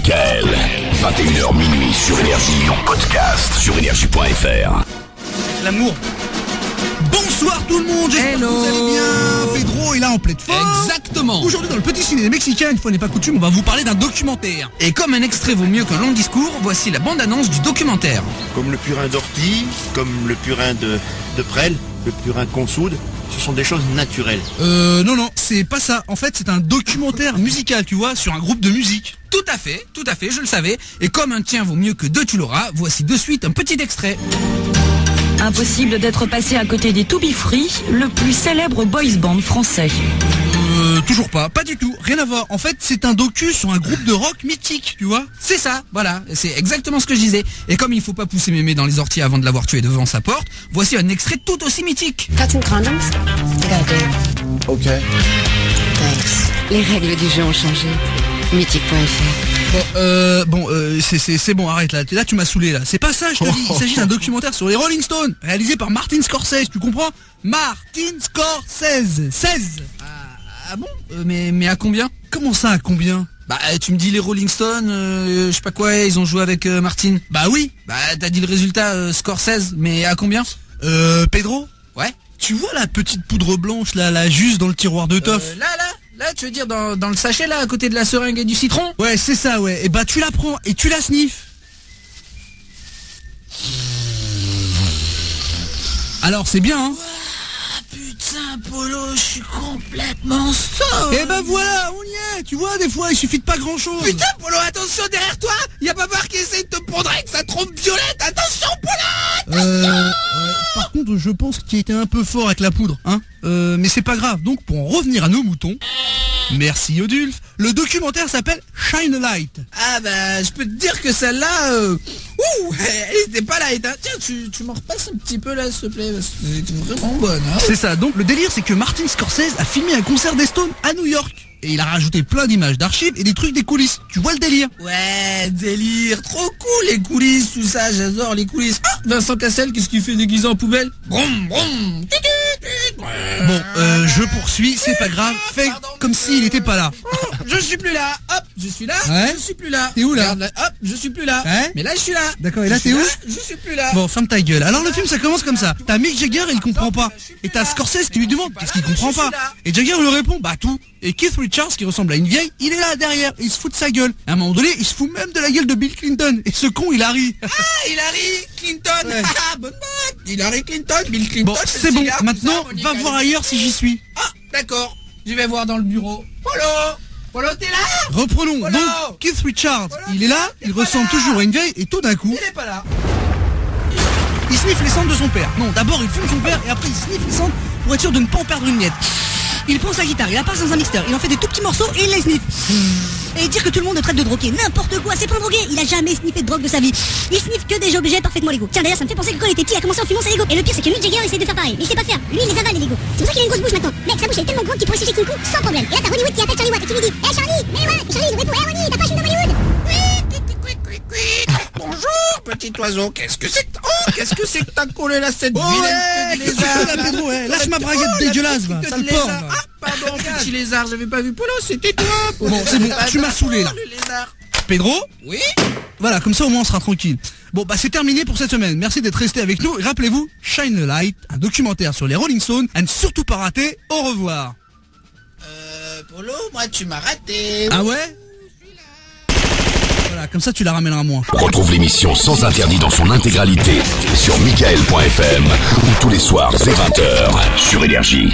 Michael. 21h minuit sur Énergie, en podcast sur énergie.fr. L'amour. Bonsoir tout le monde, j'espère que vous allez bien. Pedro est là en pleine forme. Exactement. Aujourd'hui dans le petit ciné mexicain, une fois n'est pas coutume, on va vous parler d'un documentaire. Et comme un extrait vaut mieux qu'un long discours, voici la bande-annonce du documentaire. Comme le purin d'ortie, comme le purin de prêle, le purin qu'on soude, ce sont des choses naturelles. Non, c'est pas ça. En fait, c'est un documentaire musical, tu vois, sur un groupe de musique. Tout à fait, je le savais. Et comme un tien vaut mieux que deux, tu l'auras, voici de suite un petit extrait. Impossible d'être passé à côté des To Be Free, le plus célèbre boys band français. Toujours pas du tout, rien à voir. En fait, c'est un docu sur un groupe de rock mythique, tu vois. C'est ça, voilà, c'est exactement ce que je disais. Et comme il faut pas pousser mémé dans les orties avant de l'avoir tué devant sa porte, voici un extrait tout aussi mythique. Got some condoms? I got a date. Ok. Thanks. Les règles du jeu ont changé. Mythique.fr. C'est bon, arrête là. Là, tu m'as saoulé là. C'est pas ça, je te dis. Il s'agit d'un documentaire sur les Rolling Stones, réalisé par Martin Scorsese, tu comprends? Martin Scorsese. 16. Ah bon mais à combien? Comment ça, à combien? Bah tu me dis les Rolling Stones, je sais pas quoi, ils ont joué avec Martin. Bah oui. Bah t'as dit le résultat Scorsese, mais à combien? Pedro? Ouais. Tu vois la petite poudre blanche là, juste dans le tiroir de Toff? Là, tu veux dire dans le sachet là, à côté de la seringue et du citron? Ouais, c'est ça, ouais. Et bah tu la prends et tu la sniffes. Alors c'est bien, hein? Putain, Polo, je suis complètement sauve. Et ben voilà, on y est. Tu vois, des fois, il suffit de pas grand chose. Putain, Polo, attention derrière toi. Y a Babar qui essaye de te pondre avec sa trompe violette. Attention, Polo, attention. Par contre, je pense qu'il a été un peu fort avec la poudre, hein. Mais c'est pas grave. Donc, pour en revenir à nos moutons, merci Odulf. Le documentaire s'appelle Shine a Light. Ah bah, je peux te dire que celle-là, elle était pas light, hein. Tiens, tu m'en repasses un petit peu là, s'il te plaît, parce que c'est vraiment bonne, hein. C'est ça. Donc, le délire, c'est que Martin Scorsese a filmé un concert des Stones à New York. Et il a rajouté plein d'images d'archives et des trucs des coulisses. Tu vois le délire? Ouais, délire, trop cool les coulisses, tout ça, j'adore les coulisses. Ah, Vincent Cassel, qu'est-ce qu'il fait déguisé en poubelle? Brum, brum. Bon, je poursuis, c'est pas grave, fais comme s'il était pas là. Je suis plus là, hop, je suis là, ouais. Je suis plus là. T'es où là? Regarde, hop, je suis plus là. Ouais. Mais là je suis là. D'accord, et là t'es où? Je suis plus là. Bon, ferme ta gueule. Alors le film ça commence comme ça. T'as Mick Jagger, il comprend pas. Et t'as Scorsese qui lui demande qu'est-ce qu'il comprend pas. Et Jagger lui répond, bah tout. Et Keith Richards, qui ressemble à une vieille, il est là derrière, il se fout de sa gueule. À un moment donné, il se fout même de la gueule de Bill Clinton. Et ce con, il a ri. Ah, Hillary Clinton. Ouais. Ah, bonne note. Hillary Clinton, Bill Clinton. Bon, c'est bon, maintenant, va voir ailleurs si j'y suis. Ah, d'accord. Je vais voir dans le bureau. Polo, t'es là? Reprenons. Polo. Donc, Keith Richards, Polo, il est là, il pas ressemble là. toujours à une vieille, et tout d'un coup, Il est pas là. il sniffe les cendres de son père. Non, d'abord il fume son père, et après il sniffe les cendres pour être sûr de ne pas en perdre une miette. Il prend sa guitare, il la passe dans un mixeur, il en fait des tout petits morceaux et il les sniffe. Et dire que tout le monde le traite de drogué, n'importe quoi, c'est pas un drogué, il a jamais sniffé de drogue de sa vie. Il sniffe que des objets parfaitement légaux. Tiens d'ailleurs ça me fait penser que quand il était petit il a commencé en fumant ses Legos. Et le pire c'est que Mick Jagger essaie de faire pareil, mais il sait pas faire. Lui il les avale les Legos. C'est pour ça qu'il a une grosse bouche maintenant. Mec sa bouche elle est tellement grande qu'il pourrait siffler King Kong sans problème. Et là t'as Ronnie Wood qui appelle Charlie Watt et qui lui dit hey Charlie, mais ouais, Charlie il répond hey Ronnie, t'as pas chez Ronnie Wood? Bonjour, petit oiseau, qu'est-ce que c'est que t'as collé là, cette vilaine qu'est-ce que tu fais là, Pedro, ouais, lâche ma braguette dégueulasse, va, sale porc, va. Ah, pardon, petit lézard, j'avais pas vu Polo, c'était toi. Bon, c'est bon, tu m'as saoulé là. Le lézard. Pedro? Oui? Voilà, comme ça au moins on sera tranquille. Bon, bah c'est terminé pour cette semaine. Merci d'être resté avec nous. Et rappelez-vous, Shine a Light, un documentaire sur les Rolling Stones, à ne surtout pas rater. Au revoir. Polo, moi tu m'as raté. Ah ouais? Voilà, comme ça tu la ramèneras moins. Retrouve l'émission sans interdit dans son intégralité sur michael.fm ou tous les soirs dès 20h sur Énergie.